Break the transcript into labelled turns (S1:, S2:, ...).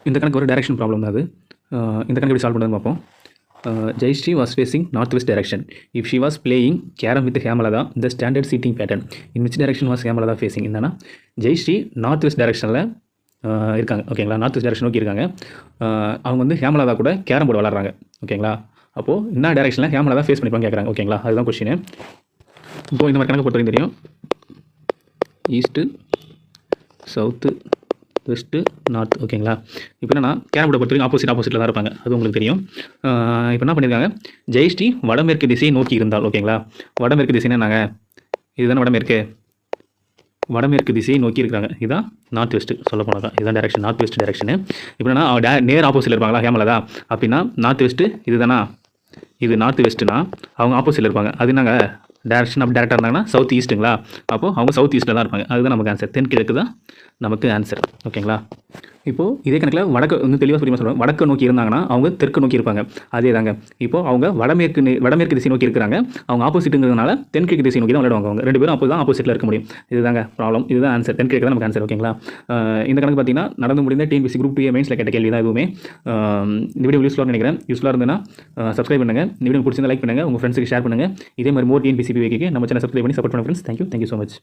S1: இந்த கணக்கு ஒரு டைரக்ஷன் ப்ராப்ளம் தான் அது. இந்த கணக்கு எப்படி சால்வ் பண்ணுறதுன்னு பார்ப்போம். Jayashree was facing northwest direction. If she was playing carom with Hemalada, the standard seating pattern. In which direction was Hemalada facing? என்னன்னா ஜெயஸ்ரீ நார்த் வெஸ்ட் டைரக்ஷனில் இருக்காங்க. ஓகேங்களா, நார்த் வெஸ்ட் டைரக்ஷன் நோக்கி இருக்காங்க. அவங்க வந்து ஹேமலதா கூட கேரம் போர்டு விளாட்றாங்க. ஓகேங்களா, அப்போது என்ன டைரக்ஷனில் ஹேமலதா ஃபேஸ் பண்ணிப்பாங்க கேட்குறாங்க. ஓகேங்களா, அதுதான் கொஸ்டின். இப்போது இந்த மாதிரி கணக்கு பொறுத்த வரைக்கும் தெரியும். East, south, west, north. ஓகேங்களா, இப்போ என்னன்னா கேரம் போர்டை பொறுத்த வரைக்கும் ஆப்போசிட்டில் தான் இருப்பாங்க. அது உங்களுக்கு தெரியும். இப்போ என்ன பண்ணியிருக்காங்க, ஜெயஸ்ரீ வடமேற்கு திசையை நோக்கி இருந்தால். ஓகேங்களா, வடமேற்கு திசைன்னா நாங்கள் இதுதானே வடமேற்கு திசையை நோக்கி இருக்கிறாங்க. இதுதான் நார்த் வெஸ்ட்டு சொல்ல போனால் தான். இதுதான் டேரக்ஷன், நார்த் வெஸ்ட் டேரக்ஷனு. இப்போனா நேர் ஆப்போசிட்டில் இருப்பாங்களா ஹேமலதா அப்படின்னா நார்த் வெஸ்ட்டு இதுதானா, இது நார்த் வெஸ்ட்டுனா அவங்க ஆப்போசிட்டில் இருப்பாங்க. அது நாங்கள் டேரக்ஷன் அப்படி டேரக்டாக இருந்தாங்கன்னா சவுத் ஈஸ்ட்டுங்களா, அப்போது அவங்க சவுத் ஈஸ்ட்டில் தான் இருப்பாங்க. அதுதான் நமக்கு ஆன்சர். தென்கிழக்கு தான் நமக்கு ஆன்சர். ஓகேங்களா, இப்போது இதே கணக்கில் வடக்கு வந்து தெளிவாக புரியுமா சொல்லுவாங்க. வடக்கு நோக்கி இருந்தாங்கன்னா அவங்க தெற்கு நோக்கி இருப்பாங்க. அதே தாங்க இப்போது அவங்க வடமேற்கு திசை நோக்கி இருக்கிறாங்க. அவங்க ஆப்போசிட்டுங்கிறதுனால தென்கிழக்கு திசை நோக்கி தான் விளையாடுவாங்க. அவங்க ரெண்டு பேரும் அப்போ தான் ஆப்போசிட்டில் இருக்க முடியும். இதுதாங்க ப்ராப்ளம். இதுதான் ஆன்சர். தென்கிழக்கு தான் நமக்கு ஆன்சர். ஓகேங்களா, இந்த கணக்கு பார்த்தீங்கன்னா நடந்து முடிந்த டிஎன்பிஎஸ்சி குரூப் 2 மெயின்ஸில் கேட்ட கேள்வி தான் இதுவுமே. இந்த வீடியோ யூஸ்ஃபுல்லாக நினைக்கிறேன். யூஸ்ஃபுல்லாக இருந்ததுன்னா சப்ஸ்கிரைப் பண்ணுங்கள். இந்த வீடியோ பிடிச்சிருந்தா லைக் பண்ணுங்கள், உங்கள் ஃப்ரெண்ட்ஸுக்கு ஷேர் பண்ணுங்கள். இதே மாதிரி மோர் டிஎன்பிஎஸ்சி வைக்க நம்ம சேனல் சப்ஸ்கிரைப் பண்ணி சப்போர்ட் பண்ணுங்கள் ஃப்ரெண்ட்ஸ். Thank you so much.